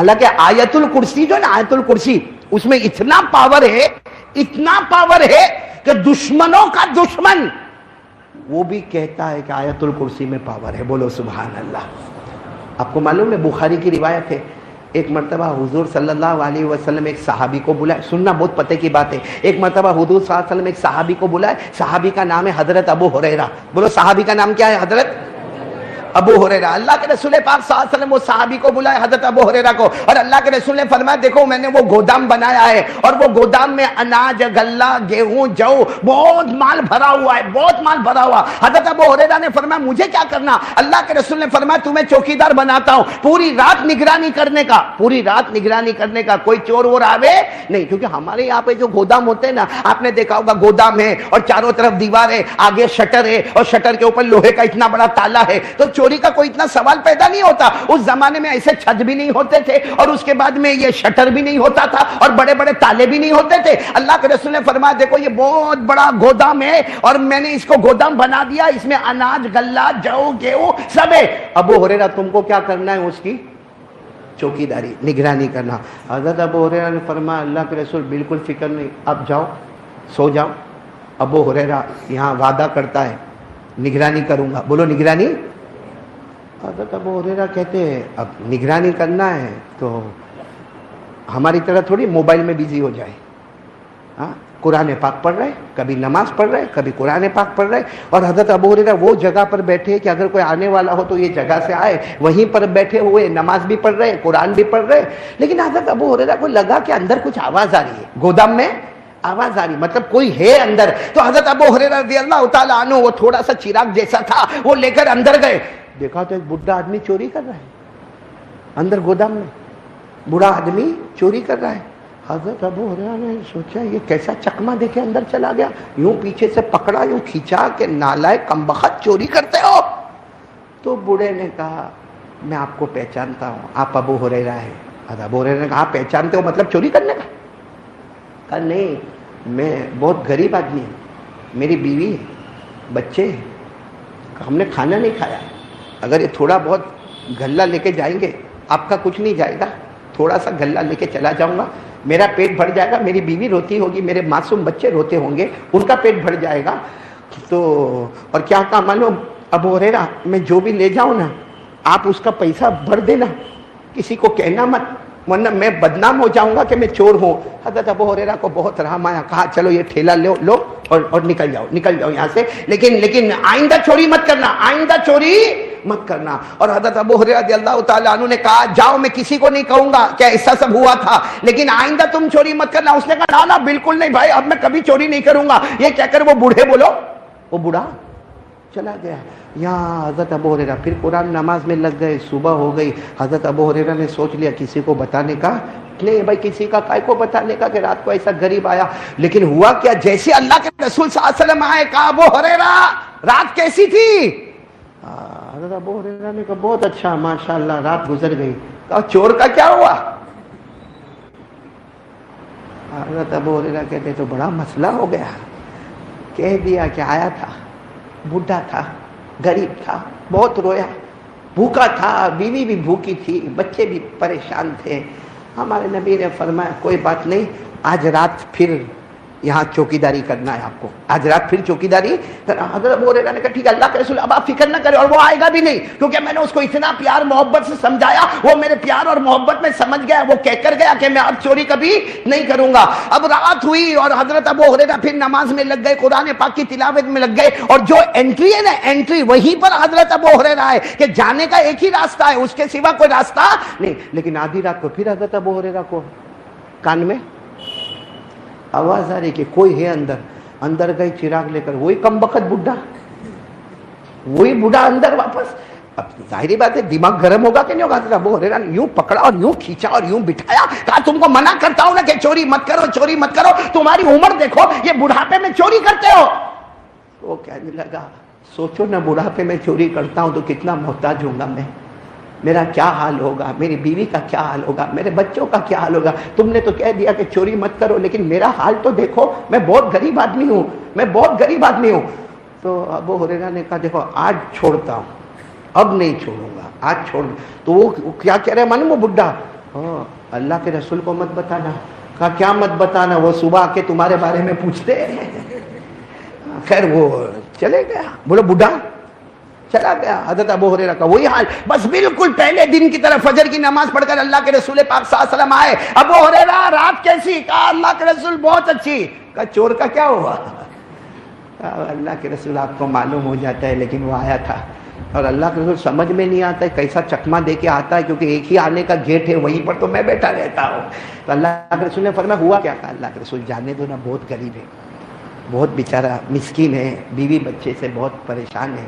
حالانکہ آیت الکرسی جو ہے نا، آیت الکرسی، اس میں اتنا پاور ہے کہ دشمنوں کا دشمن وہ بھی کہتا ہے کہ آیت الکرسی میں پاور ہے. بولو سبحان اللہ. آپ کو معلوم ہے بخاری کی روایت ہے، ایک مرتبہ حضور صلی اللہ علیہ وسلم ایک صحابی کو بلائے، سننا بہت پتے کی بات ہے، ایک مرتبہ حضور صلی اللہ علیہ وسلم ایک صحابی کو بلائے، صحابی کا نام ہے حضرت ابو ہریرہ. بولو صحابی کا نام کیا ہے؟ حضرت ابو ہریرہ. اللہ کے رسول پاک صلی اللہ علیہ وسلم وہ صحابی کو بلائے، حضرت ابو ہریرہ کو، اور اللہ کے رسول نے فرمایا دیکھو میں نے وہ گودام بنایا ہے، اور وہ گودام میں اناج، غلہ، گیہوں، جو بہت مال بھرا ہوا ہے، بہت مال بھرا ہوا. حضرت ابو ہریرہ نے فرمایا مجھے کیا کرنا؟ اللہ کے رسول نے فرمایا تمہیں چوکیدار بناتا ہوں، پوری رات نگرانی کرنے کا، پوری رات نگرانی کرنے کا، کوئی چور وور آوے نہیں. کیونکہ ہمارے یہاں پہ جو گودام ہوتے ہیں نا، آپ نے دیکھا ہوگا گودام ہے اور چاروں طرف دیوار ہے، آگے شٹر ہے اور شٹر کے اوپر لوہے کا اتنا بڑا تالا ہے، تو چوری کا کوئی اتنا سوال پیدا نہیں ہوتا. اس زمانے میں ایسے چھت بھی نہیں ہوتے تھے، اور اس کے بعد میں یہ شٹر بھی نہیں ہوتا تھا، اور بڑے بڑے تالے بھی نہیں ہوتے تھے. اللہ کے رسول نے فرمایا دیکھو یہ بہت بڑا گودام ہے، اور میں نے اس کو گودام بنا دیا، اس میں اناج، غلہ، جو، گیہوں سب ہے. ابو ہریرہ تم کو کیا کرنا ہے؟ اس کی چوکیداری، نگرانی کرنا. حضرت ابو ہریرہ نے فرمایا اللہ کے رسول بالکل فکر نہیں، اب جاؤ سو جاؤ. ابو ہریرہ یہاں وعدہ کرتا ہے نگرانی کروں گا. بولو نگرانی. حضرت ابو ہریرہ کہتے ہیں اب نگرانی کرنا ہے تو ہماری طرح تھوڑی موبائل میں بیزی ہو جائے. ہاں قرآن پاک پڑھ رہے، کبھی نماز پڑھ رہے، کبھی قرآن پاک پڑھ رہے. اور حضرت ابو ہریرہ وہ جگہ پر بیٹھے کہ اگر کوئی آنے والا ہو تو یہ جگہ سے آئے، وہیں پر بیٹھے ہوئے نماز بھی پڑھ رہے، قرآن بھی پڑھ رہے. لیکن حضرت ابو ہریرہ کو لگا کہ اندر کچھ آواز آ رہی ہے، گودام میں آواز آ رہی، مطلب کوئی ہے اندر. تو حضرت ابو ہریرہ رضی اللہ تعالیٰ عنہ وہ تھوڑا سا چراغ جیسا تھا وہ لے کر اندر گئے. دیکھا تو ایک بڈھا آدمی چوری کر رہا ہے اندر گودام میں، بوڑھا آدمی چوری کر رہا ہے. حضرت ابو ہریرہ نے سوچا یہ کیسا چکما دے کے اندر چلا گیا، یوں پیچھے سے پکڑا، یوں کھینچا کہ نالائق کمبخت چوری کرتے ہو. تو بوڑھے نے کہا میں آپ کو پہچانتا ہوں، آپ ابو ہریرہ ہیں. حضرت ابو ہریرہ نے کہا آپ پہچانتے ہو مطلب چوری کرنے کا؟ کہا نہیں میں بہت غریب آدمی ہوں، میری بیوی ہے، بچے ہیں، ہم نے کھانا نہیں کھایا. اگر یہ تھوڑا بہت غلہ لے کے جائیں گے آپ کا کچھ نہیں جائے گا، تھوڑا سا غلہ لے کے چلا جاؤں گا، میرا پیٹ بھر جائے گا، میری بیوی روتی ہوگی، میرے معصوم بچے روتے ہوں گے، ان کا پیٹ بھر جائے گا. تو اور کیا کہا معلوم ابو ہریرہ میں جو بھی لے جاؤں نا آپ اس کا پیسہ بھر دینا، کسی کو کہنا مت ورنہ میں بدنام ہو جاؤں گا کہ میں چور ہوں. حضرت ابو ہریرہ کو بہت رحم آیا، کہا چلو یہ ٹھیلا لو اور نکل جاؤ یہاں سے، لیکن آئندہ چوری مت کرنا، آئندہ چوری مت کرنا. اور حضرت ابو ہریرہ رضی اللہ تعالیٰ عنہ نے کہا جاؤ میں کسی کو نہیں کہوں گا کہ ایسا سب ہوا تھا، لیکن آئندہ تم چوری مت کرنا. اس نے کہا نا بالکل نہیں بھائی، اب میں کبھی چوری نہیں کروں گا. یہ کہہ کر وہ بوڑھا چلا گیا. یہاں حضرت ابو ہریرہ پھر قرآن نماز میں لگ گئے. صبح ہو گئی. حضرت ابو ہریرہ نے سوچ لیا کسی کو بتانے کا نہیں بھائی، کسی کا کائے کو بتانے کا کہ رات کو ایسا غریب آیا. لیکن ہوا کیا، جیسے اللہ کے رسول صلی اللہ علیہ وسلم آئے کہا ابو ہریرہ رات کیسی تھی؟ حضرت ابو ہریرہ نے کہا بہت اچھا ماشاءاللہ رات گزر گئی. کہا چور کا کیا ہوا؟ حضرت ابو ہریرہ کہتے تو بڑا مسئلہ ہو گیا. کہہ دیا کہ آیا تھا، بڈھا تھا، غریب تھا، بہت رویا، بھوکا تھا، بیوی بھی بھوکی تھی، بچے بھی پریشان تھے. ہمارے نبی نے فرمایا کوئی بات نہیں، آج رات پھر یہاں چوکیداری کرنا ہے آپ کو، آج رات پھر چوکیداری. حضرت ابو ہریرہ نے کہا ٹھیک ہے اللہ کے رسول اب آپ فکر نہ کریں، اور وہ آئے گا بھی نہیں کیونکہ میں نے اس کو اتنا پیار محبت سے سمجھایا، وہ میرے پیار اور محبت میں سمجھ گیا، وہ کہہ کر گیا کہ میں اب چوری کبھی نہیں کروں گا. اب رات ہوئی اور حضرت ابو ہریرہ پھر نماز میں لگ گئے، قرآن پاک کی تلاوت میں لگ گئے. اور جو انٹری ہے نا انٹری، وہیں پر حضرت ابو ہریرہ ہے کہ جانے کا ایک ہی راستہ ہے، اس کے سوا کوئی راستہ نہیں. لیکن آدھی رات کو پھر حضرت ابو ہریرہ کو کان میں آواز آ رہی کہ کوئی ہے اندر گئے چراغ لے کر، وہی کمبخت وہی بوڑھا اندر واپس. اب ظاہری بات ہے دماغ گرم ہوگا کہ نہیں ہوگا. حضرت ابو ہریرہ نے یوں پکڑا اور یوں کھینچا اور یوں بٹھایا، کہا تم کو منع کرتا ہوں نا کہ چوری مت کرو، تمہاری عمر دیکھو، یہ بڑھاپے میں چوری کرتے ہو. وہ کہنے لگا سوچو نا بڑھاپے میں چوری کرتا ہوں تو کتنا محتاج ہوں گا میں، میرا کیا حال ہوگا، میری بیوی کا کیا حال ہوگا، میرے بچوں کا کیا حال ہوگا. تم نے تو کہہ دیا کہ چوری مت کرو، لیکن میرا حال تو دیکھو، میں بہت غریب آدمی ہوں. تو ابو ہریرہ نے کہا دیکھو آج چھوڑتا ہوں، اب نہیں چھوڑوں گا، آج چھوڑ. تو وہ کیا کہہ رہے معلوم وہ بڈھا، اللہ کے رسول کو مت بتانا. کہا کیا مت بتانا؟ وہ صبح آ کے تمہارے بارے میں پوچھتے ہیں. خیر وہ چلے گیا. بولو بڈھا چلا گیا. حضرت ابو ہریرہ کا وہی حال, بس بالکل پہلے دن کی طرح فجر کی نماز پڑھ کر اللہ کے رسول پاک صلی اللہ علیہ وسلم آئے. ابو ہریرہ رات کیسی؟ کہا اللہ کے رسول بہت اچھی. کہا چور کا کیا ہوا؟ اللہ کے رسول آپ کو معلوم ہو جاتا ہے, لیکن وہ آیا تھا اور اللہ کے رسول سمجھ میں نہیں آتا ہے کیسا چکما دے کے آتا ہے, کیونکہ ایک ہی آنے کا گیٹ ہے, وہیں پر تو میں بیٹھا رہتا ہوں. تو اللہ کے رسول نے فرمایا ہوا کیا؟ کہا اللہ کے رسول جانے دو نا, بہت غریب ہے, بہت بیچارہ مسکین ہے, بیوی بچے سے بہت پریشان ہے.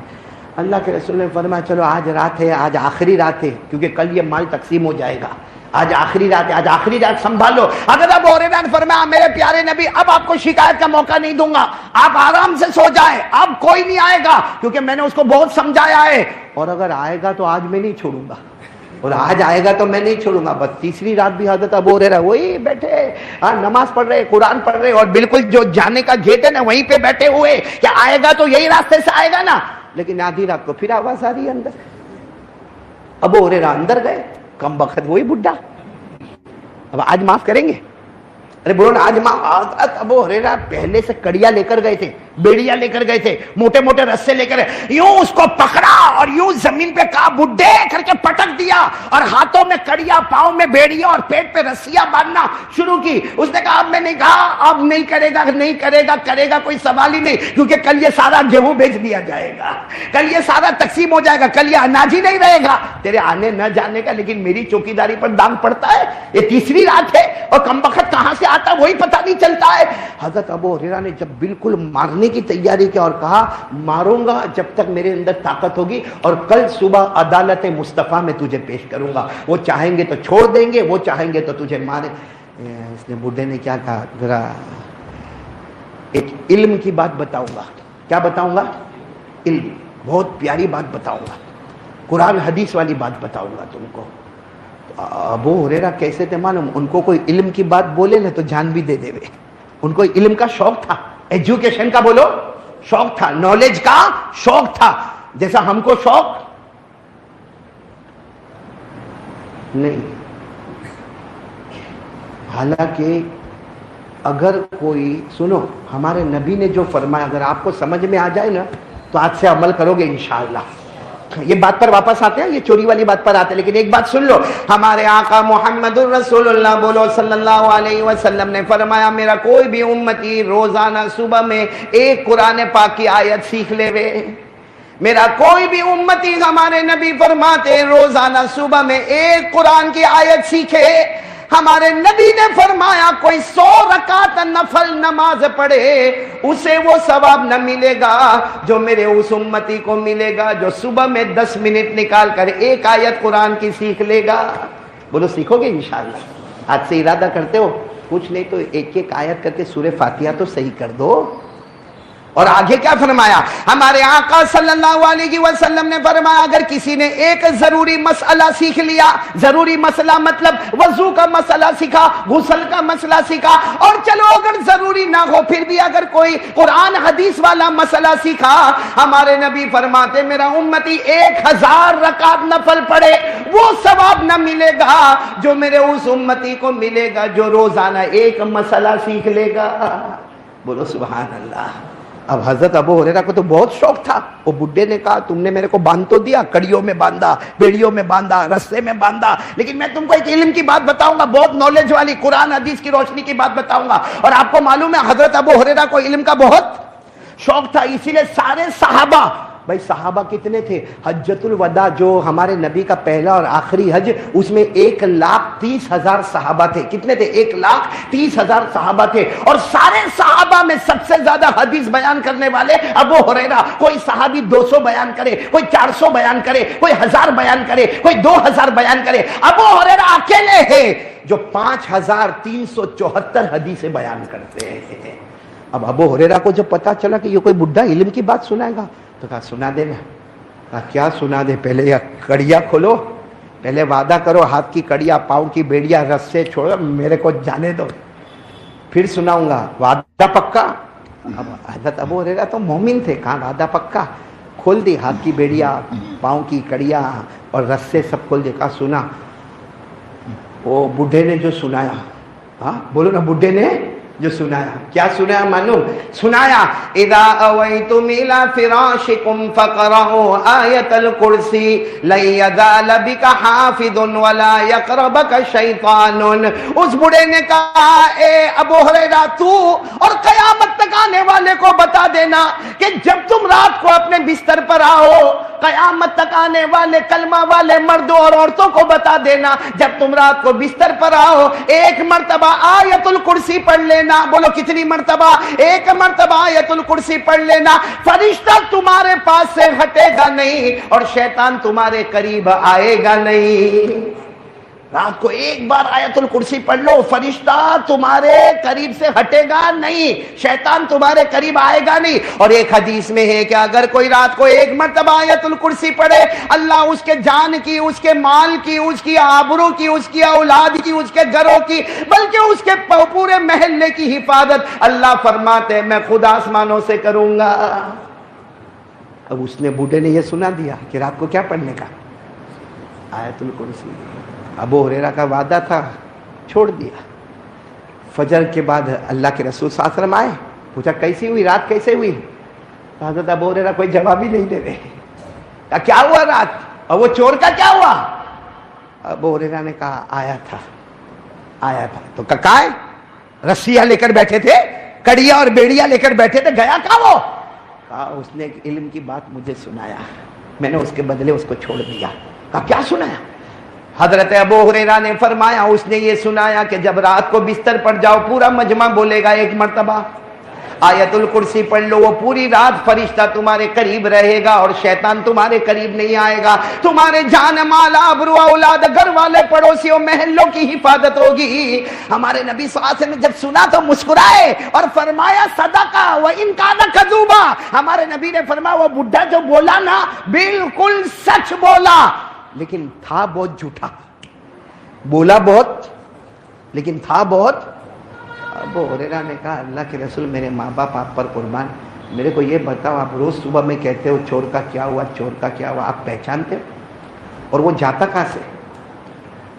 اللہ کے رسول نے فرمایا چلو آج رات ہے, آج آخری رات ہے, کیونکہ کل یہ مال تقسیم ہو جائے گا, آج آخری رات ہے, آج آخری رات سنبھالو. اگر ابو ہریرہ نے فرمایا میرے پیارے نبی اب آپ کو شکایت کا موقع نہیں دوں گا, آپ آرام سے سو جائیں, اب کوئی نہیں آئے گا, کیونکہ میں نے اس کو بہت سمجھایا ہے, اور اگر آئے گا تو آج میں نہیں چھوڑوں گا, اور آج آئے گا تو میں نہیں چھوڑوں گا. بس تیسری رات بھی حضرت ابو ہریرہ وہی بیٹھے نماز پڑھ رہے, قرآن پڑھ رہے, اور بالکل جو جانے کا گیٹ ہے نا وہیں پہ بیٹھے ہوئے کہ آئے گا تو یہی راستے سے آئے گا نا. لیکن آدھی رات کو پھر آواز آ رہی ہے اندر. ابو ہریرہ اندر گئے, کم بخت وہی بڈھا. اب آج معاف کریں گے؟ ارے بولو نا آج معاف. حضرت ابو ہریرہ پہلے سے کڑیا لے کر گئے تھے, بیڑیاں لے کر گئے تھے, موٹے موٹے رسے لے کر, یوں اس کو پکڑا اور یوں زمین پہ کہا بڈھے کر کے پٹک دیا, اور ہاتھوں میں کڑیا, پاؤں میں بیڑیاں, اور پیٹ پہ رسیاں باندھنا شروع کی. اس نے کہا اب میں نہیں, کہا اب نہیں کرے گا, نہیں کرے گا, کرے گا کوئی سوال ہی نہیں, کیونکہ کل یہ سارا گیہوں بیچ دیا جائے گا, کل یہ سارا تقسیم ہو جائے گا, کل یہ اناج ہی نہیں رہے گا تیرے آنے نہ جانے کا, لیکن میری چوکیداری پر دام پڑتا ہے. یہ تیسری رات ہے اور کمبخت کہاں سے آتا وہی پتہ نہیں چلتا ہے. حضرت ابو ہریرہ نے جب بالکل مارنے کی تیاری کی اور کہا ماروں گا جب تک میرے اندر طاقت ہوگی, اور کل صبح عدالت مصطفیٰ میں تجھے پیش کروں گا, وہ چاہیں گے تو چھوڑ دیں گے, وہ چاہیں گے تو تجھے مارے. اس نے بڈھے نے کیا کہا, ذرا ایک علم کی بات بتاؤں گا. کیا بتاؤں گا؟ علم, بہت پیاری بات بتاؤں گا, قرآن حدیث والی بات بتاؤں گا تم کو. ابو ہریرہ کیسے تھے معلوم؟ ان کو کوئی علم کی بات بولے نا تو جان بھی دے دے. ان کو علم کا شوق تھا, ایجوکیشن کا بولو شوق تھا, نالج کا شوق تھا, جیسا ہم کو شوق نہیں. حالانکہ اگر کوئی سنو, ہمارے نبی نے جو فرمایا اگر آپ کو سمجھ میں آ جائے نا تو آج سے عمل کرو گے انشاءاللہ. یہ بات پر واپس آتے ہیں, یہ چوری والی بات پر آتے ہیں, لیکن ایک بات سن لو, ہمارے آقا محمد الرسول اللہ بولو صلی اللہ علیہ وسلم نے فرمایا میرا کوئی بھی امتی روزانہ صبح میں ایک قرآن پاک کی آیت سیکھ لے وے. میرا کوئی بھی امتی, ہمارے نبی فرماتے روزانہ صبح میں ایک قرآن کی آیت سیکھے. ہمارے نبی نے فرمایا کوئی 100 رکعت نفل نماز پڑھے اسے وہ ثواب نہ ملے گا جو میرے اس امتی کو ملے گا جو صبح میں 10 منٹ نکال کر ایک آیت قرآن کی سیکھ لے گا. بولو سیکھو گے انشاءاللہ؟ آج سے ارادہ کرتے ہو؟ کچھ نہیں تو ایک ایک آیت کر کے سورہ فاتحہ تو صحیح کر دو. اور آگے کیا فرمایا ہمارے آقا صلی اللہ علیہ وسلم نے فرمایا اگر کسی نے ایک ضروری مسئلہ سیکھ لیا, ضروری مسئلہ مطلب وضو کا مسئلہ سیکھا, غسل کا مسئلہ سیکھا, اور چلو اگر ضروری نہ ہو پھر بھی اگر کوئی قرآن حدیث والا مسئلہ سیکھا, ہمارے نبی فرماتے میرا امتی 1000 رکعت نفل پڑھے وہ ثواب نہ ملے گا جو میرے اس امتی کو ملے گا جو روزانہ ایک مسئلہ سیکھ لے گا. بولو سبحان اللہ. اب حضرت ابو ہریرہ کو تو بہت شوق تھا. وہ بڈھے نے کہا تم نے میرے کو باندھ تو دیا, کڑیوں میں باندھا, بیڑیوں میں باندھا, رسے میں باندھا, لیکن میں تم کو ایک علم کی بات بتاؤں گا, بہت نالج والی, قرآن حدیث کی روشنی کی بات بتاؤں گا. اور آپ کو معلوم ہے حضرت ابو ہریرہ کو علم کا بہت شوق تھا, اسی لیے سارے صحابہ, بھائی صحابہ کتنے تھے؟ حجۃ الوداع جو ہمارے نبی کا پہلا اور آخری حج, اس میں 1,30,000 صحابہ تھے. کتنے تھے؟ 1,30,000 صحابہ تھے. اور سارے صحابہ میں سب سے زیادہ حدیث بیان کرنے والے ابو ہریرہ. کوئی صحابی 200 بیان کرے, کوئی 400 بیان کرے, کوئی 1000 بیان کرے, کوئی 2000 بیان کرے. ابو ہریرہ اکیلے ہیں جو 5374 حدیثیں بیان کرتے ہیں. اب ابو ہریرہ کو جب پتا چلا کہ یہ کوئی بڈھا علم کی بات سنائے گا تو کہا سنا دے نا. کہا کیا سنا دے؟ پہلے یہ کڑیا کھولو, پہلے وعدہ کرو, ہاتھ کی کڑیا, پاؤں کی بیڑیا, رسے چھوڑو, میرے کو جانے دو, پھر سناؤں گا. وعدہ پکا؟ اب حضرت ابو ہریرہ تو مومن تھے, کہاں وعدہ پکا. کھول دی ہاتھ کی بیڑیا, پاؤں کی کڑیا اور رسے سب کھول دے. کہا سنا وہ بڈھے نے جو سنایا، ہاں بولو نا، بڈھے نے جو سنایا، کیا سنایا معلوم؟ سنایا اذا اویتم الى فراشکم فقرؤوا آیۃ الکرسی لن یزال بک حافظ ولا یقربک شیطان۔ اس بڑھے نے کہا اے ابو ہریرہ تو اور قیامت تک آنے والے کو بتا دینا کہ جب تم رات کو اپنے بستر پر آؤ، قیامت تک آنے والے کلمہ والے مردوں اور عورتوں کو بتا دینا جب تم رات کو بستر پر آؤ ایک مرتبہ آیت الکرسی پڑھ لینا۔ بولو کتنی مرتبہ؟ ایک مرتبہ آیت الکرسی پڑھ لینا، فرشتہ تمہارے پاس سے ہٹے گا نہیں اور شیطان تمہارے قریب آئے گا نہیں۔ رات کو ایک بار آیت الکرسی پڑھ لو، فرشتہ تمہارے قریب سے ہٹے گا نہیں، شیطان تمہارے قریب آئے گا نہیں۔ اور ایک حدیث میں ہے کہ اگر کوئی رات کو ایک مرتبہ آیت الکرسی پڑھے، اللہ اس کے جان کی، اس کے مال کی، اس کی آبرو کی، اس کی اولاد کی، اس کے گھروں کی، بلکہ اس کے پورے محلے کی حفاظت اللہ فرماتے میں خود آسمانوں سے کروں گا۔ اب اس نے بوڑھے نے یہ سنا دیا کہ رات کو کیا پڑھنے کا؟ آیت الکرسی۔ ابو ہریرہ کا وعدہ تھا، چھوڑ دیا۔ فجر کے بعد اللہ کے رسول صلی اللہ علیہ وسلم آئے، پوچھا کیسی ہوئی رات، کیسے ہوئی؟ حضرت ابو ہریرہ کوئی جواب ہی نہیں دے رہے، کہا کیا ہوا رات؟ اور وہ چور کا کیا ہوا؟ ابو ہریرہ نے کہا آیا تھا۔ تو کہا ہے رسیاں لے کر بیٹھے تھے، کڑیا اور بیڑیاں لے کر بیٹھے تھے، گیا کہاں وہ؟ کہا اس نے ایک علم کی بات مجھے سنایا، میں نے اس کے بدلے اس کو چھوڑ دیا۔ کہا کیا سنایا؟ حضرت ابو ہریرہ نے فرمایا اس نے یہ سنایا کہ جب رات کو بستر پر جاؤ پورا مجمع بولے گا ایک مرتبہ آیت الکرسی پڑھ لو، وہ پوری رات فرشتہ تمہارے قریب رہے گا اور شیطان تمہارے قریب نہیں آئے گا، تمہارے جان مال آبرو اولاد گھر والے پڑوسیوں محلوں کی حفاظت ہوگی۔ ہمارے نبی صلی اللہ علیہ وسلم نے جب سنا تو مسکرائے اور فرمایا صدقہ وان کان کذوبا۔ ہمارے نبی نے فرمایا وہ بڈھا جو بولا نا بالکل سچ بولا، لیکن تھا بہت جھوٹا، بولا بہت لیکن تھا بہت۔ ابو ہریرہ نے کہا اللہ کے رسول میرے ماں باپ آپ پر قربان، میرے کو یہ بتاؤ آپ روز صبح میں کہتے ہو چور کا کیا ہوا، چور کا کیا ہوا، آپ پہچانتے ہو؟ اور وہ جاتا کہاں سے؟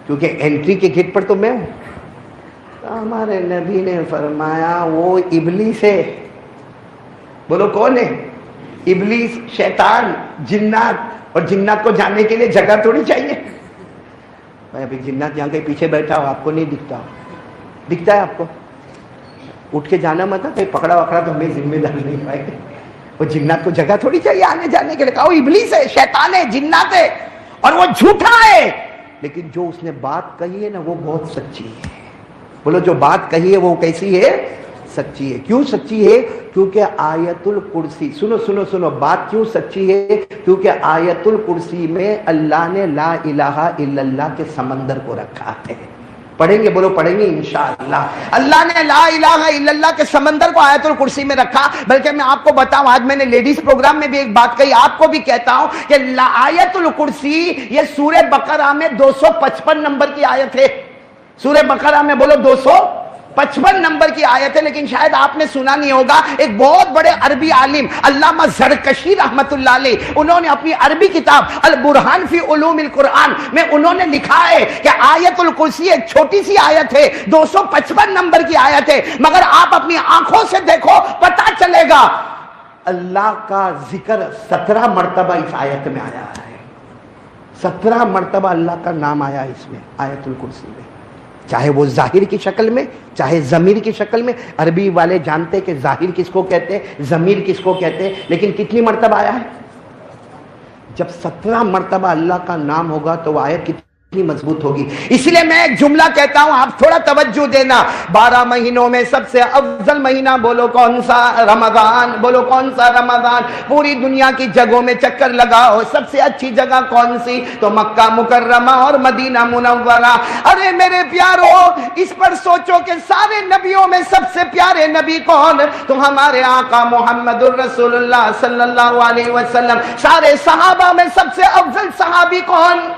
کیونکہ انٹری کے گیٹ پر تو میں ہوں۔ ہمارے نبی نے فرمایا وہ ابلیس ہے۔ بولو کون ہے؟ ابلیس، شیطان، جنات۔ اور جنات کو جاننے کے لیے جگہ تھوڑی چاہیے۔ بھائی ابھی جنات یہاں کے پیچھے بیٹھا ہو، آپ کو نہیں دکھتا؟ دکھتا ہے آپ کو؟ اٹھ کے جانا مت، کہیں پکڑا وکڑا تو ہمیں ذمہ دار نہیں پائے۔ وہ جنات کو جگہ تھوڑی چاہیے آنے جانے کے لیے۔ کہا وہ ابلیس ہے، شیطان ہے، جنات ہے اور وہ جھوٹا ہے، لیکن جو اس نے بات کہی ہے نا وہ بہت سچی ہے۔ بولو جو بات کہی ہے وہ کیسی ہے؟ سچی ہے۔ کیوں سچی ہے؟ کیونکہ آیت الکرسی، سنو سنو سنو، بات کیوں سچی ہے؟ کیونکہ آیت الکرسی میں اللہ نے لا الہ الا اللہ کے سمندر کو رکھا ہے۔ پڑھیں گے؟ بولو پڑھیں گے انشاءاللہ۔ اللہ نے لا الہ الا اللہ کے سمندر کو آیت الکرسی میں رکھا۔ بلکہ میں آپ کو بتاؤں، آج میں نے لیڈیز پروگرام میں بھی ایک بات کہی، آپ کو بھی کہتا ہوں کہ آیت الکرسی یہ سورہ بقرہ میں 255 نمبر کی آیت ہے۔ سورہ بقرہ میں بولو 255 نمبر کی آیت ہے، لیکن شاید آپ نے سنا نہیں ہوگا۔ ایک بہت بڑے عربی عالم علامہ زرکشی رحمت اللہ علیہ، انہوں نے اپنی عربی کتاب البرہان فی علوم القرآن میں انہوں نے لکھا ہے کہ آیت الکرسی ایک چھوٹی سی آیت ہے، 255 نمبر کی آیت ہے، مگر آپ اپنی آنکھوں سے دیکھو پتہ چلے گا اللہ کا ذکر 17 مرتبہ اس آیت میں آیا ہے۔ 17 مرتبہ اللہ کا نام آیا اس میں، آیت الکرسی میں، چاہے وہ ظاہر کی شکل میں چاہے ضمیر کی شکل میں۔ عربی والے جانتے کہ ظاہر کس کو کہتے ہیں، ضمیر کس کو کہتے ہیں، لیکن کتنی مرتبہ آیا ہے؟ جب 17 مرتبہ اللہ کا نام ہوگا تو وہ آیت کتنی مضبوط ہوگی۔ اس لیے میں ایک جملہ کہتا ہوں، آپ تھوڑا توجہ دینا۔ 12 مہینوں میں سب سے افضل مہینہ بولو کون سا؟ رمضان۔ بولو کون سا؟ رمضان۔ پوری دنیا کی جگہوں میں چکر لگاؤ، سب سے اچھی جگہ کون سی؟ تو مکہ مکرمہ اور مدینہ منورہ۔ ارے میرے پیارو، اس پر سوچو کہ سارے نبیوں میں سب سے پیارے نبی کون؟ تو ہمارے آقا محمد الرسول اللہ صلی اللہ علیہ وسلم۔ سارے صحابہ میں سب سے افضل صحابی کون؟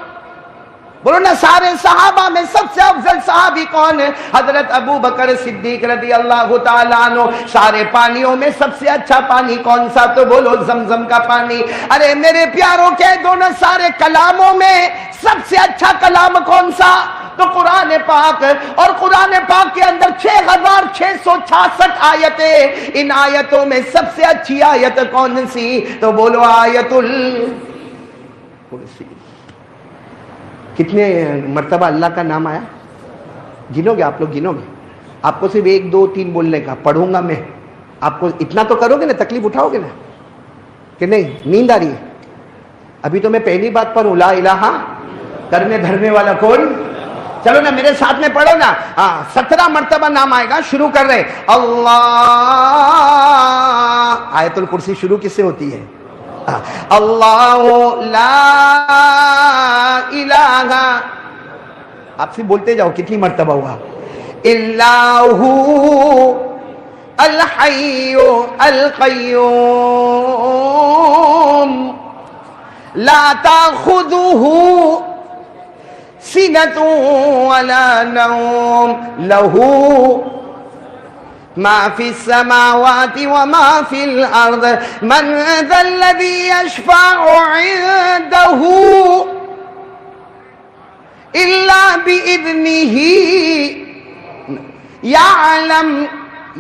بولو نا سارے صحابہ میں سب سے افضل صحابی کون ہے؟ حضرت ابو بکر صدیق رضی اللہ تعالیٰ عنہ۔ سارے پانیوں میں سب سے اچھا پانی کون سا؟ تو بولو زمزم کا پانی۔ ارے میرے پیاروں کہہ دو نا سارے کلاموں میں سب سے اچھا کلام کون سا؟ تو قرآن پاک، اور قرآن پاک کے اندر 6666 آیتیں، ان آیتوں میں سب سے اچھی آیت کون سی؟ تو بولو آیت الکرسی۔ کتنے مرتبہ اللہ کا نام آیا؟ گنو گے آپ لوگ؟ گنو گے؟ آپ کو صرف 1 2 3 بولنے کا، پڑھوں گا میں، آپ کو اتنا تو کرو گے نا، تکلیف اٹھاؤ گے نا کہ نہیں؟ نیند آ رہی ہے؟ ابھی تو میں پہلی بات پڑھوں، لا الہ، کرنے دھرنے والا کون؟ چلو نا میرے ساتھ میں پڑھو نا، 17 مرتبہ نام آئے گا، شروع کر رہے اللہ۔ آیت الکرسی شروع کس سے ہوتی ہے؟ اللہ لا الہ، آپ سے بولتے جاؤ کتنی مرتبہ ہوا؟ الا ہو الحی القیوم لا تاخذہ سنة ولا نوم له ما في السماوات وما في الأرض من ذا الذي يشفع عنده إلا بإذنه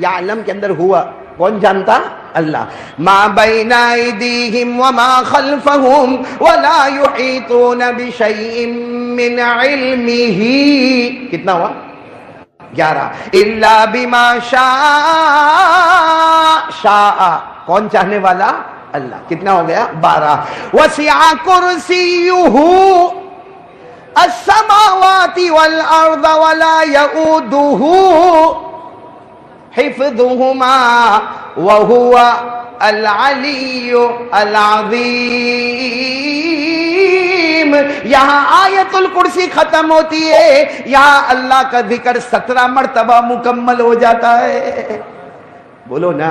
يعلم کے اندر ہوا کون جانتا؟ اللہ۔ ما بین ایدیہم وما خلفہم ولا یحیطون بشیء من علمہ، کتنا ہوا؟ 11۔ الا بما شاء، کون چاہنے والا؟ اللہ۔ کتنا ہو گیا؟ 12۔ وسع کرسیہ السماوات والارض ولا یؤودہ حفظہما وہو العلی العظیم۔ یہاں آیت الکرسی ختم ہوتی ہے، یہاں اللہ کا ذکر 17 مرتبہ مکمل ہو جاتا ہے۔ بولو نا،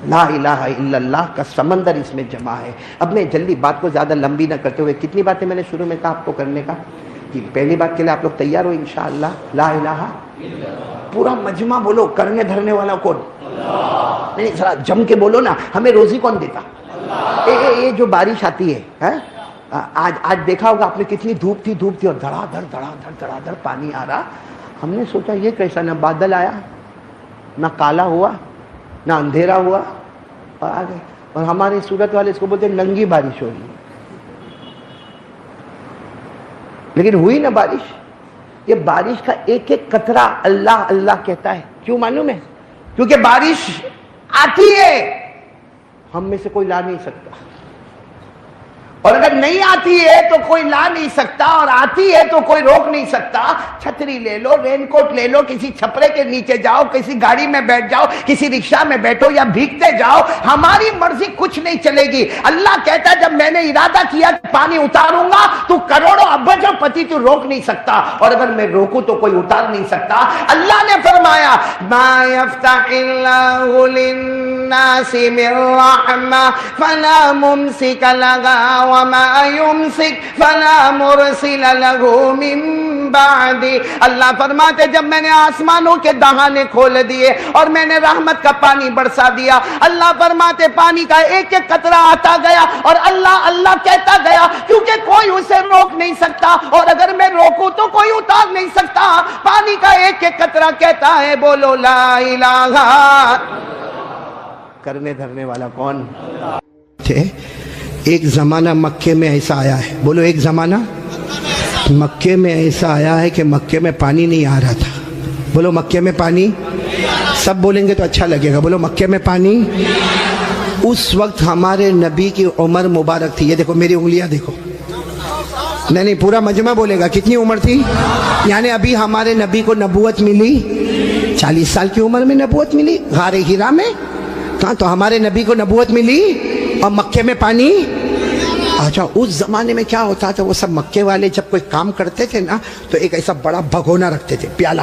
لا الہ الا اللہ کا سمندر اس میں جمع ہے۔ اب میں جلدی بات کو زیادہ لمبی نہ کرتے ہوئے، کتنی باتیں میں نے شروع میں کہا آپ کو کرنے کا؟ جی، پہلی بات کے لیے آپ لوگ تیار ہو انشاءاللہ؟ لا الہ، پورا مجمع بولو، کرنے دھرنے والا کون؟ نہیں، ذرا جم کے بولو نا، ہمیں روزی کون دیتا؟ یہ جو بارش آتی ہے، آج دیکھا ہوگا آپ نے کتنی دھوپ تھی اور دھڑا دھڑ پانی آ رہا۔ ہم نے سوچا یہ کیسا، نہ بادل آیا، نہ کالا ہوا، نہ اندھیرا ہوا، اور آ گئے۔ اور ہمارے صورت والے اس کو بولتے ننگی بارش ہو رہی ہے، لیکن ہوئی نا بارش۔ یہ بارش کا ایک ایک قطرہ اللہ اللہ کہتا ہے، کیوں معلوم ہے؟ کیونکہ بارش آتی ہے، ہم میں سے کوئی لا نہیں سکتا، اور اگر نہیں آتی ہے تو کوئی لا نہیں سکتا، اور آتی ہے تو کوئی روک نہیں سکتا۔ چھتری لے لو، رین کوٹ لے لو، کسی چھپرے کے نیچے جاؤ، کسی گاڑی میں بیٹھ جاؤ، کسی رکشہ میں بیٹھو یا بھیگتے جاؤ، ہماری مرضی کچھ نہیں چلے گی۔ اللہ کہتا ہے جب میں نے ارادہ کیا کہ پانی اتاروں گا تو کروڑوں ابجوں پتی تو روک نہیں سکتا، اور اگر میں روکوں تو کوئی اتار نہیں سکتا۔ اللہ نے فرمایا ما یفتح اللہ للناس من رحمہ فلا ممسک لہا وما يمسك فلا مرسل له من بعد۔ اللہ فرماتے جب میں نے آسمانوں کے دہانے کھول دیے اور میں نے رحمت کا پانی برسا دیا، اللہ فرماتے پانی کا ایک ایک قطرہ آتا گیا اور اللہ اللہ کہتا گیا، کیونکہ کوئی اسے روک نہیں سکتا، اور اگر میں روکوں تو کوئی اتار نہیں سکتا۔ پانی کا ایک ایک قطرہ کہتا ہے بولو لا الہ۔ کرنے دھرنے والا کون؟ ایک زمانہ مکے میں ایسا آیا ہے، بولو ایک زمانہ مکے میں ایسا آیا ہے کہ مکے میں پانی نہیں آ رہا تھا۔ بولو مکے میں پانی، سب بولیں گے تو اچھا لگے گا، بولو مکے میں پانی۔ اس وقت ہمارے نبی کی عمر مبارک تھی، یہ دیکھو میری انگلیاں دیکھو، نہیں پورا مجمع بولے گا، کتنی عمر تھی؟ یعنی ابھی ہمارے نبی کو نبوت ملی 40 سال کی عمر میں نبوت ملی، غار ہرا میں، تو ہمارے نبی کو نبوت ملی اور مکے میں پانی۔ اچھا اس زمانے میں کیا ہوتا تھا، وہ سب مکے والے جب کوئی کام کرتے تھے نا تو ایک ایسا بڑا بھگونا رکھتے تھے، پیالہ،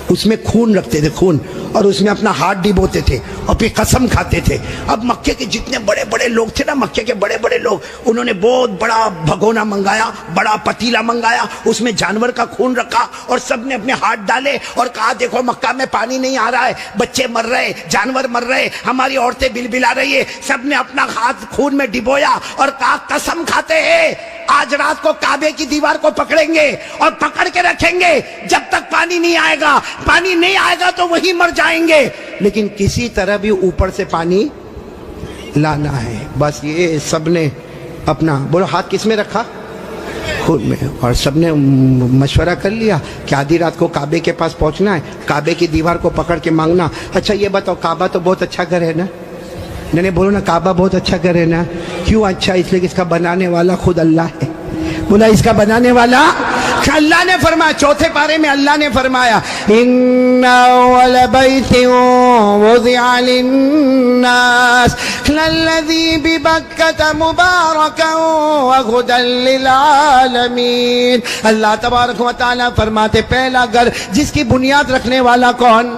اس میں خون رکھتے تھے، خون، اور اس میں اپنا ہاتھ ڈبوتے تھے اور پھر قسم کھاتے تھے۔ اب مکے کے جتنے بڑے بڑے لوگ تھے نا، مکے کے بڑے بڑے لوگ، انہوں نے بہت بڑا بھگونا منگایا، بڑا پتیلا منگایا، اس میں جانور کا خون رکھا اور سب نے اپنے ہاتھ ڈالے اور کہا دیکھو مکہ میں پانی نہیں آ رہا ہے، بچے مر رہے، جانور مر رہے، ہماری عورتیں بلبلا رہی ہے۔ سب نے اپنا ہاتھ خون میں ڈبویا اور کہا قسم کھاتے ہیں آج رات کو کعبے کی دیوار کو پکڑیں گے اور پکڑ کے رکھیں گے جب تک پانی نہیں آئے گا، پانی نہیں آئے گا تو وہی مر جائیں گے، لیکن کسی طرح بھی اوپر سے پانی لانا ہے۔ بس یہ سب نے اپنا، بولو ہاتھ کس میں رکھا؟ خود میں، اور سب نے مشورہ کر لیا کہ آدھی رات کو کعبے کے پاس پہنچنا ہے، کعبے کی دیوار کو پکڑ کے مانگنا۔ اچھا یہ بتاؤ، کعبہ تو بہت اچھا گھر ہے نا؟ نہیں بولو نا، کعبہ بہت اچھا گھر ہے نا؟ کیوں اچھا؟ اس لیے کہ اس کا بنانے والا خود اللہ ہے۔ بولا اس کا بنانے والا اللہ نے فرمایا، چوتھے پارے میں اللہ نے فرمایا ان اول بیت وضع للناس للذی ببکۃ مبارکا وہدی للعالمین۔ اللہ تبارک و تعالی فرماتے پہلا گھر جس کی بنیاد رکھنے والا کون؟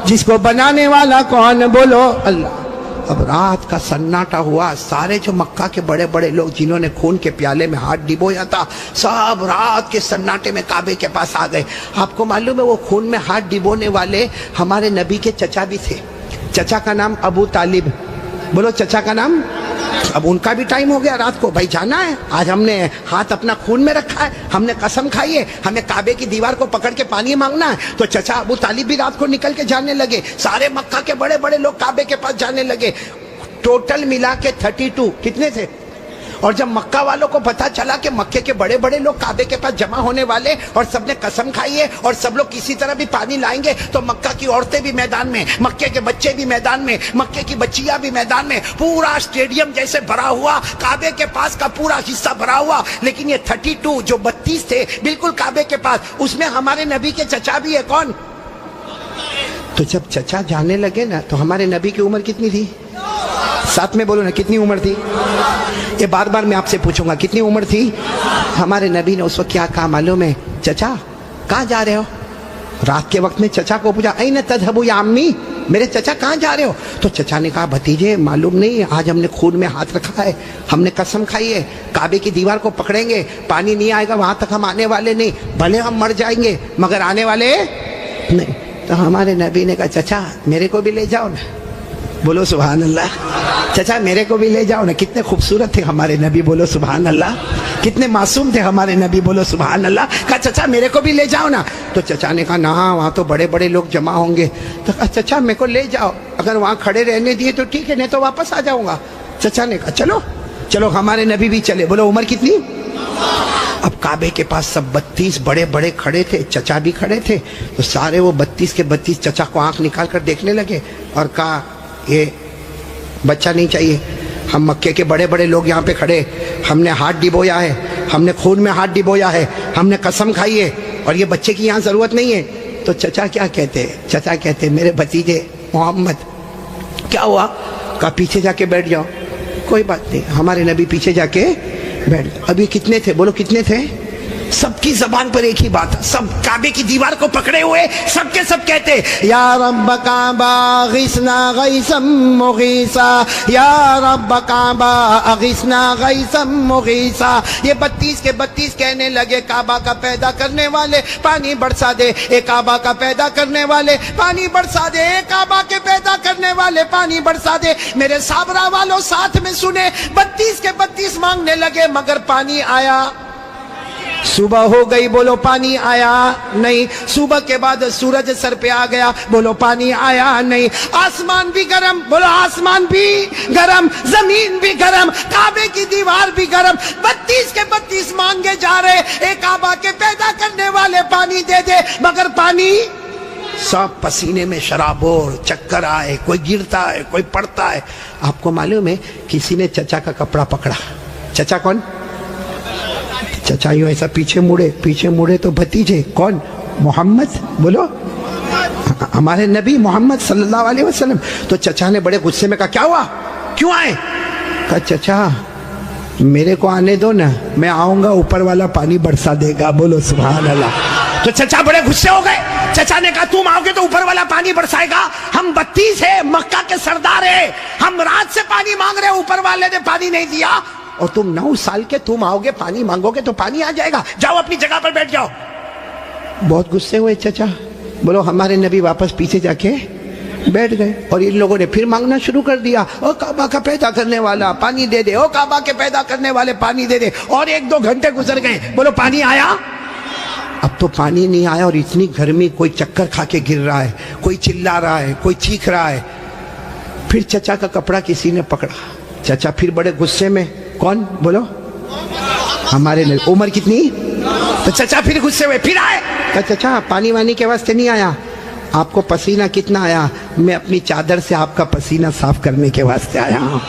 جس کو بنانے والا کون؟ بولو اللہ۔ اب رات کا سناٹا ہوا، سارے جو مکہ کے بڑے بڑے لوگ جنہوں نے خون کے پیالے میں ہاتھ ڈبویا تھا، سب رات کے سناٹے میں کعبے کے پاس آ گئے۔ آپ کو معلوم ہے وہ خون میں ہاتھ ڈبونے والے ہمارے نبی کے چچا بھی تھے۔ چچا کا نام ابو طالب، بولو چچا کا نام۔ اب ان کا بھی ٹائم ہو گیا، رات کو بھائی جانا ہے، آج ہم نے ہاتھ اپنا خون میں رکھا ہے، ہم نے قسم کھائی ہے، ہمیں کعبے کی دیوار کو پکڑ کے پانی مانگنا ہے۔ تو چچا ابو طالب بھی رات کو نکل کے جانے لگے، سارے مکہ کے بڑے بڑے لوگ کعبے کے پاس جانے لگے۔ ٹوٹل ملا کے 32 کتنے تھے؟ اور جب مکہ والوں کو پتا چلا کہ مکے کے بڑے بڑے لوگ کعبے کے پاس جمع ہونے والے اور سب نے قسم کھائی ہے اور سب لوگ کسی طرح بھی پانی لائیں گے، تو مکہ کی عورتیں بھی میدان میں، مکے کے بچے بھی میدان میں، مکے کی بچیاں بھی میدان میں، پورا اسٹیڈیم جیسے بھرا ہوا، کعبے کے پاس کا پورا حصہ بھرا ہوا۔ لیکن یہ 32 جو 32 تھے بالکل کعبے کے پاس، اس میں ہمارے نبی کے چچا بھی ہے، کون؟ تو جب چچا جانے لگے نا تو ہمارے نبی کی عمر کتنی تھی؟ ساتھ میں بولو نا، کتنی عمر تھی؟ یہ بار بار میں آپ سے پوچھوں گا کتنی عمر تھی؟ ہمارے نبی نے اس وقت کیا کہا معلوم ہے؟ چچا کہاں جا رہے ہو؟ رات کے وقت میں چچا کو پوچھا این تذهبوا یا امی، میرے چچا کہاں جا رہے ہو؟ تو چچا نے کہا بھتیجے معلوم نہیں، آج ہم نے خون میں ہاتھ رکھا ہے، ہم نے قسم کھائی ہے کعبے کی دیوار کو پکڑیں گے، پانی نہیں آئے گا وہاں تک ہم آنے والے نہیں، بھلے ہم مر جائیں گے مگر آنے والے نہیں۔ تو ہمارے نبی نے کہا چچا میرے کو بھی لے جاؤ نا، بولو سبحان اللہ، چچا میرے کو بھی لے جاؤ نا۔ کتنے خوبصورت تھے ہمارے نبی، بولو سبحان اللہ، کتنے معصوم تھے ہمارے نبی، بولو سبحان اللہ۔ کہا چچا میرے کو بھی لے جاؤ نا۔ تو چچا نے کہا نہ وہاں تو بڑے بڑے لوگ جمع ہوں گے۔ تو کہا چچا میرے کو لے جاؤ، اگر وہاں کھڑے رہنے دیے تو ٹھیک ہے، نہیں تو واپس آ جاؤں گا۔ چچا نے کہا چلو چلو، ہمارے نبی بھی چلے۔ بولو عمر کتنی؟ اب کعبے کے پاس سب 32 بڑے بڑے کھڑے تھے، چچا بھی کھڑے تھے، تو سارے وہ 32 کے 32 چچا کو آنکھ نکال کر دیکھنے لگے اور کہا یہ بچہ نہیں چاہیے، ہم مکے کے بڑے بڑے لوگ یہاں پہ کھڑے، ہم نے ہاتھ ڈبویا ہے، ہم نے خون میں ہاتھ ڈبویا ہے، ہم نے قسم کھائی ہے، اور یہ بچے کی یہاں ضرورت نہیں ہے۔ تو چچا کیا کہتے؟ چچا کہتے میرے بھتیجے محمد کیا ہوا؟ کہا پیچھے جا کے بیٹھ جاؤ۔ کوئی بات نہیں، ہمارے نبی پیچھے جا کے بیٹھ گئے۔ ابھی کتنے تھے؟ بولو کتنے تھے؟ سب کی زبان پر ایک ہی بات ہے، سب کعبے کی دیوار کو پکڑے ہوئے سب کے سب کہتے یا رب کعبہ اغثنا غیثا مغیثا، یا رب کعبہ اغثنا غیثا مغیثا۔ یہ 32 کے 32 کہنے لگے کعبہ کا پیدا کرنے والے پانی برسا دے، اے کعبہ کا پیدا کرنے والے پانی برسا دے، اے کعبہ کے پیدا کرنے والے پانی برسا دے۔ میرے صابرہ والوں ساتھ میں سنے، 32 کے 32 مانگنے لگے مگر پانی آیا؟ صبح ہو گئی، بولو پانی آیا نہیں۔ صبح کے بعد سورج سر پہ آ گیا، بولو پانی آیا نہیں۔ آسمان بھی گرم، بولو آسمان بھی گرم، زمین بھی گرم، کعبے کی دیوار بھی گرم۔ 32 کے 32 مانگے جا رہے، اے کعبہ کے پیدا کرنے والے پانی دے دے، مگر پانی سب پسینے میں شرابور، چکر آئے، کوئی گرتا ہے کوئی پڑتا ہے۔ آپ کو معلوم ہے کسی نے چچا کا کپڑا پکڑا۔ چچا کون؟ چچا یوں ایسا پیچھے مڑے تو بھتیجے کون؟ محمد، بولو ہمارے نبی محمد صلی اللہ علیہ وسلم۔ تو چچا نے بڑے غصے میں کہا کیا ہوا، کیوں آئے؟ کہا چچا میرے کو آنے دو نا، میں آؤں گا اوپر والا پانی برسا دے گا، بولو سبحان اللہ۔ تو چچا بڑے غصے ہو گئے. چچا نے کہا تم آؤ گے تو اوپر والا پانی برسائے گا؟ ہم 32 ہے، مکہ کے سردار ہیں، ہم رات سے پانی مانگ رہے ہیں، اوپر والے نے پانی نہیں دیا، اور تم 9 سال کے تم آؤ گے پانی مانگو گے تو پانی آ جائے گا، جاؤ اپنی جگہ پر بیٹھ جاؤ. بہت غصے ہوئے چچا. بولو ہمارے نبی واپس پیچھے جا کے بیٹھ گئے، اور ان لوگوں نے پھر مانگنا شروع کر دیا. او کعبہ کا پیدا کرنے والا پانی دے دے، او کعبہ کے پیدا کرنے والے پانی دے دے. اور 1-2 گھنٹے گزر گئے. بولو پانی آیا؟ اب تو پانی نہیں آیا، اور اتنی گرمی، کوئی چکر کھا کے گر رہا ہے، کوئی چلا رہا ہے، کوئی چیخ رہا ہے. پھر چچا کا کپڑا کسی نے پکڑا. چچا پھر بڑے غصے میں. کون؟ بولو ہمارے نبی. عمر کتنی؟ تو چچا پھر غصے ہوئے، پھر آئے. چچا پانی وانی کے واسطے نہیں آیا، آپ کو پسینہ کتنا آیا؟ میں اپنی چادر سے آپ کا پسینہ صاف کرنے کے واسطے آیا ہوں.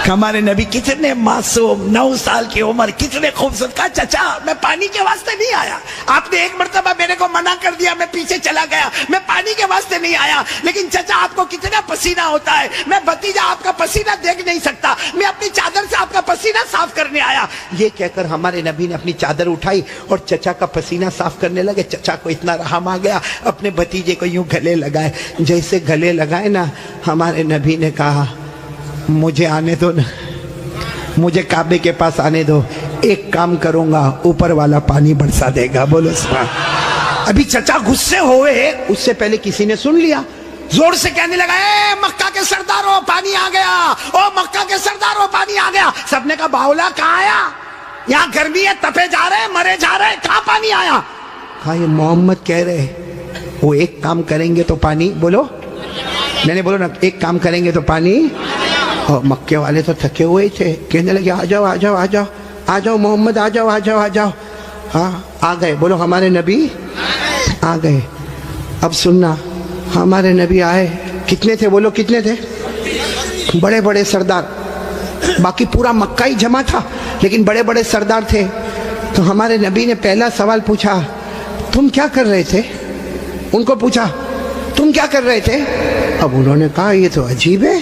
ہمارے نبی کتنے معصوم، 9 سال کی عمر، کتنے خوبصورت. کہا چچا میں پانی کے واسطے نہیں آیا، آپ نے 1 مرتبہ میرے کو منع کر دیا، میں پیچھے چلا گیا، میں پانی کے واسطے نہیں آیا. لیکن چچا آپ کو کتنا پسینہ ہوتا ہے، میں بھتیجا آپ کا پسینہ دیکھ نہیں سکتا، میں اپنی چادر سے آپ کا پسینہ صاف کرنے آیا. یہ کہہ کر ہمارے نبی نے اپنی چادر اٹھائی اور چچا کا پسینہ صاف کرنے لگے. چچا کو اتنا رحم آ گیا، اپنے بھتیجے کو یوں گلے لگائے. جیسے گلے لگائے نا، ہمارے نبی نے کہا مجھے آنے دو نا، مجھے کعبے کے پاس آنے دو، ایک کام کروں گا، اوپر والا پانی برسا دے گا. بولو سبحان. ابھی چچا غصے ہوئے، اس سے پہلے کسی نے سن لیا، زور سے کہنے لگا اے مکہ کے سرداروں پانی آ گیا، او مکہ کے سرداروں پانی آ گیا. سب نے کہا باولا کہاں آیا؟ یہاں گرمی ہے، تپے جا رہے ہیں، مرے جا رہے ہیں، کہاں پانی آیا؟ کہا یہ محمد کہہ رہے وہ ایک کام کریں گے تو پانی. بولو نہیں بولو نا، ایک کام کریں گے تو پانی. اور مکے والے تو تھکے ہوئے تھے، کہنے لگے آ جاؤ آ جاؤ آ جاؤ آ جاؤ محمد، آ جاؤ آ جاؤ آ جاؤ. ہاں آ گئے. بولو ہمارے نبی آ گئے. اب سننا، ہمارے نبی آئے. کتنے تھے؟ بولو کتنے تھے؟ بڑے بڑے سردار. باقی پورا مکہ ہی جمع تھا، لیکن بڑے بڑے سردار تھے. تو ہمارے نبی نے پہلا سوال پوچھا، تم کیا کر رہے تھے؟ ان کو پوچھا تم کیا کر رہے تھے؟ اب انہوں نے کہا یہ تو عجیب ہے،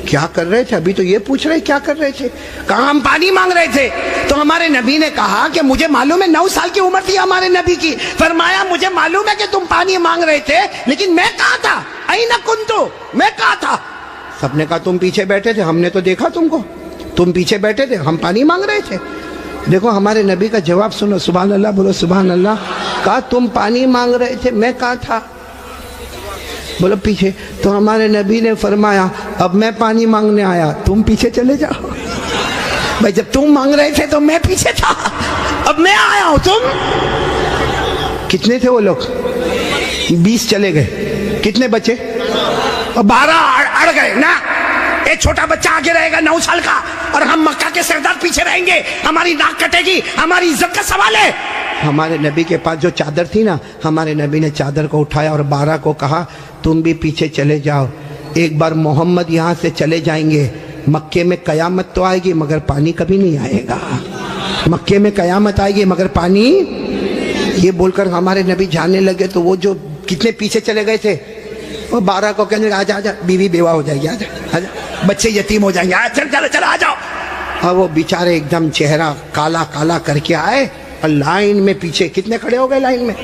کیا کر رہے تھے؟ ابھی تو یہ پوچھ رہے کیا کر رہے تھے. کہا ہم پانی مانگ رہے تھے. تو ہمارے نبی نے کہا کہ مجھے معلوم ہے، 9 سال کی عمر تھی ہمارے نبی کی. فرمایا مجھے معلوم ہے کہ تم پانی مانگ رہے تھے، لیکن میں کہاں تھا؟ این کنتو، میں کہاں تھا؟ سب نے کہا تم پیچھے بیٹھے تھے، ہم نے تو دیکھا تم کو، تم پیچھے بیٹھے تھے، ہم پانی مانگ رہے تھے. دیکھو ہمارے نبی کا جواب سنو. سبحان اللہ، بولو سبحان اللہ. کہا تم پانی مانگ رہے تھے، میں کہاں تھا؟ بولو پیچھے. تو ہمارے نبی نے فرمایا اب میں پانی مانگنے آیا، تم پیچھے چلے جاؤ. بھائی جب تم مانگ رہے تھے تو میں پیچھے تھا، اب میں آیا ہوں. تم کتنے تھے وہ لوگ؟ 20 چلے گئے. کتنے بچے؟ 12 اڑ گئے نا. ایک چھوٹا بچہ آگے رہے گا 9 سال کا، اور ہم مکہ کے سردار پیچھے رہیں گے، ہماری ناک کٹے گی، ہماری عزت کا سوال ہے. ہمارے نبی کے پاس جو چادر تھی نا، ہمارے نبی نے چادر کو اٹھایا اور 12 کو کہا تم بھی پیچھے چلے جاؤ. ایک بار محمد یہاں سے چلے جائیں گے، مکے میں قیامت تو آئے گی مگر پانی کبھی نہیں آئے گا. مکے میں قیامت آئے گی مگر پانی. یہ بول کر ہمارے نبی جانے لگے. تو وہ جو کتنے پیچھے چلے گئے تھے، وہ 12 کو کہنے لگا آجا آجا، بیوی بیوہ ہو جائے گی، آجا آجا، بچے یتیم ہو جائیں گے، چل چل چل آ جاؤ. اور وہ بیچارے ایک دم چہرہ کالا کالا کر کے آئے، اور لائن میں پیچھے کتنے کھڑے ہو گئے لائن میں،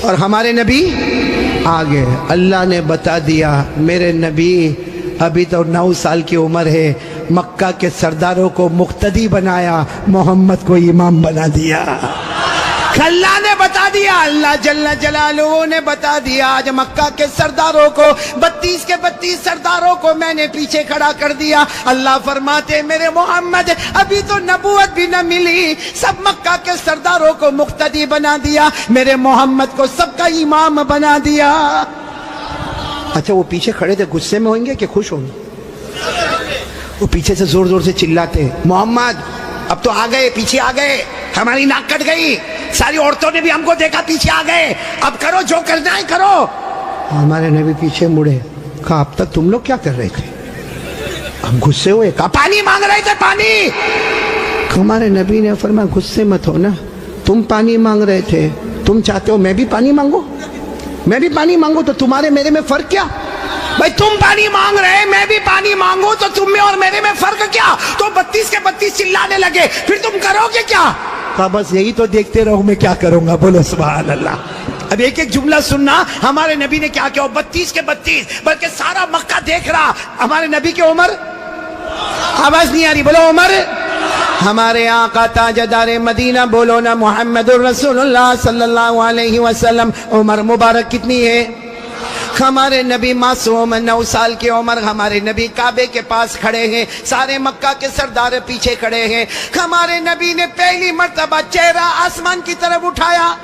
اور ہمارے نبی آگے. اللہ نے بتا دیا میرے نبی ابھی تو 9 سال کی عمر ہے، مکہ کے سرداروں کو مقتدی بنایا، محمد کو امام بنا دیا. اللہ نے بتا دیا، اللہ جل جلالہ نے بتا دیا. آج مکہ کے سرداروں کو 32 کے 32 سرداروں کو میں نے پیچھے کھڑا کر دیا. اللہ فرماتے میرے محمد ابھی تو نبوت بھی نہ ملی، سب مکہ کے سرداروں کو مقتدی بنا دیا، میرے محمد کو سب کا امام بنا دیا. اچھا وہ پیچھے کھڑے تھے، غصے میں ہوئیں گے کہ خوش ہوں گے؟ وہ پیچھے سے زور زور سے چلاتے محمد اب تو آ گئے، پیچھے آ گئے، ہماری ناک کٹ گئی، ساری عورتوں نے بھی ہم کو دیکھا، پیچھے آ گئے، اب کرو جو کرنا ہے کرو. ہمارے نبی پیچھے مڑے. کہا اب تک تم لوگ کیا کر رہے تھے؟ ہم غصے ہوئے. کہا پانی مانگ رہے تھے، پانی. ہمارے نبی نے فرمایا غصے مت ہو نا، تم پانی مانگ رہے تھے، تم چاہتے ہو میں بھی پانی مانگوں، میں بھی پانی مانگوں، تو تمہارے میرے میں فرق کیا؟ بھائی تم پانی مانگ رہے، میں بھی پانی مانگوں، تو تم میں اور میرے میں فرق کیا؟ تو 32 کے 32 چلانے لگے. پھر تم کرو گے کیا؟ کہا بس یہی تو دیکھتے رہو، میں کیا کروں گا. بولو سبحان اللہ. اب ایک ایک جملہ سننا. ہمارے نبی نے کیا کیا؟ 32 کے 32 بلکہ سارا مکہ دیکھ رہا. ہمارے نبی کی عمر، آواز نہیں آ رہی، بولو عمر. ہمارے آقا تاجدار مدینہ، بولو نا محمد الرسول اللہ صلی اللہ علیہ وسلم، عمر مبارک کتنی ہے؟ ہمارے نبی معصوم 9 سال کی عمر. ہمارے نبی کعبے کے پاس کھڑے ہیں، سارے مکہ کے سردار پیچھے کھڑے ہیں. ہمارے نبی نے پہلی مرتبہ چہرہ آسمان کی طرف اٹھایا.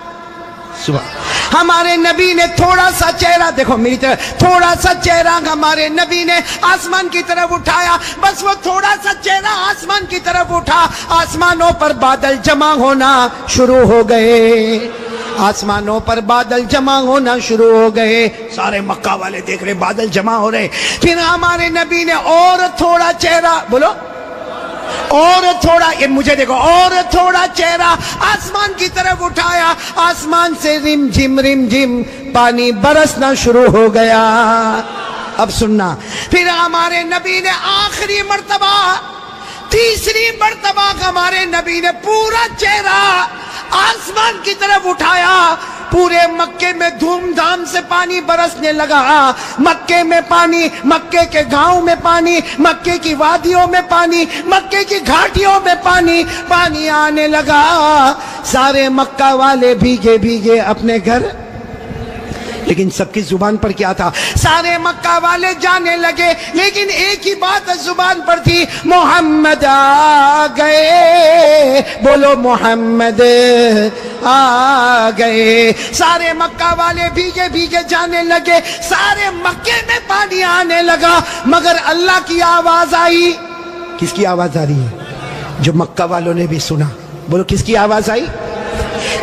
ہمارے نبی نے تھوڑا سا چہرہ، دیکھو میری طرف، تھوڑا سا چہرہ ہمارے نبی نے آسمان کی طرف اٹھایا. بس وہ تھوڑا سا چہرہ آسمان کی طرف اٹھا، آسمانوں پر بادل جمع ہونا شروع ہو گئے. آسمانوں پر بادل جمع ہونا شروع ہو گئے. سارے مکہ والے دیکھ رہے بادل جمع ہو رہے. پھر ہمارے نبی نے اور تھوڑا چہرہ، بولو اور تھوڑا، یہ مجھے دیکھو، اور تھوڑا چہرہ آسمان کی طرف اٹھایا. آسمان سے رم جھم پانی برسنا شروع ہو گیا. اب سننا، پھر ہمارے نبی نے آخری مرتبہ، تیسری مرتبہ ہمارے نبی نے پورا چہرہ آسمان کی طرف اٹھایا. پورے مکے میں دھوم دھام سے پانی برسنے لگا. مکے میں پانی، مکے کے گاؤں میں پانی، مکے کی وادیوں میں پانی، مکے کی گھاٹیوں میں پانی، پانی آنے لگا. سارے مکہ والے بھیگے بھیگے اپنے گھر. لیکن سب کی زبان پر کیا تھا؟ سارے مکہ والے جانے لگے، لیکن ایک ہی بات زبان پر تھی، محمد آ گئے. بولو محمد آ گئے. سارے مکہ والے بھیگے بھیگے جانے لگے. سارے مکے میں پانی آنے لگا، مگر اللہ کی آواز آئی. کس کی آواز آ رہی ہے؟ جو مکہ والوں نے بھی سنا. بولو کس کی آواز آئی؟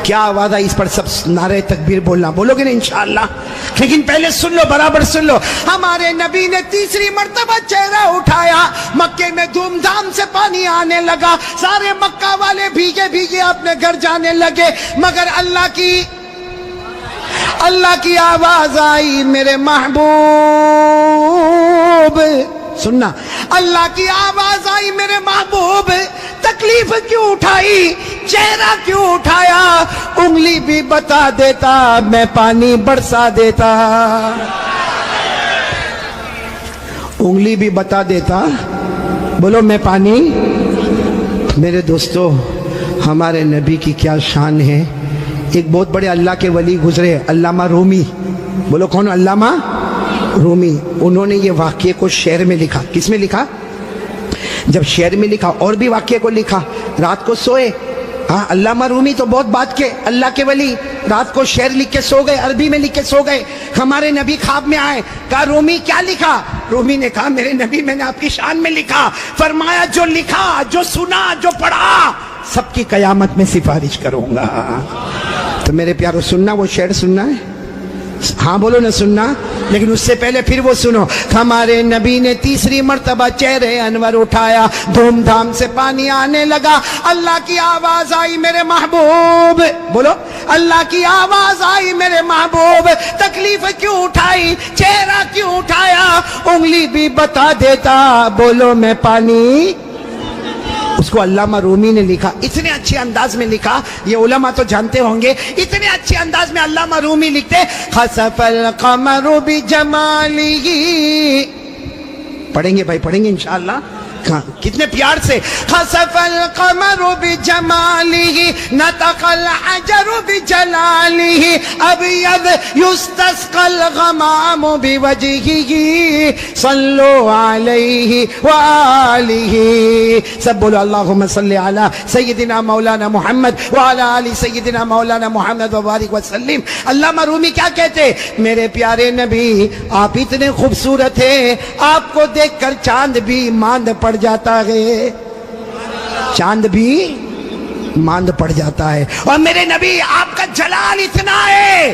کیا آواز آئی؟ اس پر سب نعرہ تکبیر بولنا. بولو گے نا انشاءاللہ؟ لیکن پہلے سن لو، برابر سن لو. ہمارے نبی نے تیسری مرتبہ چہرہ اٹھایا. مکے میں دھوم دھام سے پانی آنے لگا. سارے مکہ والے بھیگے بھیگے اپنے گھر جانے لگے، مگر اللہ کی آواز آئی، میرے محبوب. سننا، اللہ کی آواز آئی، میرے محبوب تکلیف کیوں اٹھائی، چہرہ کیوں اٹھایا؟ انگلی بھی بتا دیتا، میں پانی برسا دیتا. انگلی بھی بتا دیتا، بولو میں پانی. میرے دوستو، ہمارے نبی کی کیا شان ہے. ایک بہت بڑے اللہ کے ولی گزرے، علامہ رومی. بولو کون؟ علامہ رومی. انہوں نے یہ واقعے کو شعر میں لکھا. کس میں لکھا؟ جب شعر میں لکھا، اور بھی واقعے کو لکھا. رات کو سوئے. ہاں، علامہ رومی تو بہت بات کے اللہ کے ولی، رات کو شعر لکھ کے سو گئے، عربی میں لکھ کے سو گئے. ہمارے نبی خواب میں آئے، کہا رومی کیا لکھا؟ رومی نے کہا میرے نبی میں نے آپ کی شان میں لکھا. فرمایا جو لکھا، جو سنا، جو پڑھا، سب کی قیامت میں سفارش کروں گا. تو میرے پیارو سننا، وہ شعر سننا ہے. ہاں بولو نہ سننا. لیکن اس سے پہلے پھر وہ سنو. ہمارے نبی نے تیسری مرتبہ چہرے انور اٹھایا، دھوم دھام سے پانی آنے لگا. اللہ کی آواز آئی، میرے محبوب. بولو اللہ کی آواز آئی، میرے محبوب تکلیف کیوں اٹھائی، چہرہ کیوں اٹھایا؟ انگلی بھی بتا دیتا، بولو میں پانی. اس کو علامہ رومی نے لکھا. اتنے اچھے انداز میں لکھا، یہ علماء تو جانتے ہوں گے. اتنے اچھے انداز میں علامہ رومی لکھتے، خسف القمر بجمالہ. پڑھیں گے بھائی، پڑھیں گے انشاءاللہ. کتنے پیار سے. خسف القمر بجمالہ نطق الحجر بجلالہ ابیض یستسقى الغمام بوجہہ صلو علیہ وآلہ. سب بولو اللہم صلی علی سیدنا مولانا محمد وعلی آل سیدنا مولانا محمد وبارک وسلم. علامہ رومی کیا کہتے؟ میرے پیارے نبی آپ اتنے خوبصورت ہیں، آپ کو دیکھ کر چاند بھی ماند پڑ جاتا ہے. چاند بھی ماند پڑ جاتا ہے. اور میرے نبی آپ کا جلال اتنا ہے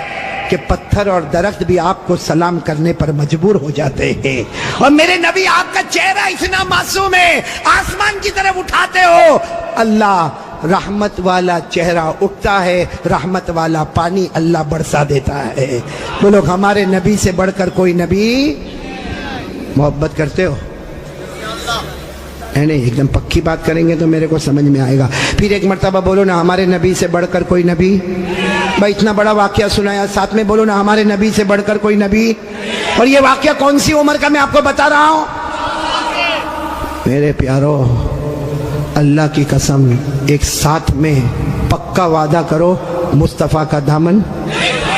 کہ پتھر اور درخت بھی آپ کو سلام کرنے پر مجبور ہو جاتے ہیں. اور میرے نبی آپ کا چہرہ اتنا معصوم ہے، آسمان کی طرف اٹھاتے ہو، اللہ رحمت والا چہرہ اٹھتا ہے، رحمت والا پانی اللہ برسا دیتا ہے. بولو ہمارے نبی سے بڑھ کر کوئی نبی؟ محبت کرتے ہو؟ نہیں ایک دم پکی بات کریں گے تو میرے کو سمجھ میں آئے گا. پھر ایک مرتبہ بولو نا ہمارے نبی سے بڑھ کر کوئی نبی. بھائی اتنا بڑا واقعہ سنایا, ساتھ میں بولو نا ہمارے نبی سے بڑھ کر کوئی نبی. اور یہ واقعہ کون سی عمر کا میں آپ کو بتا رہا ہوں. میرے پیارو, اللہ کی قسم ایک ساتھ میں پکا وعدہ کرو, مصطفیٰ کا دامن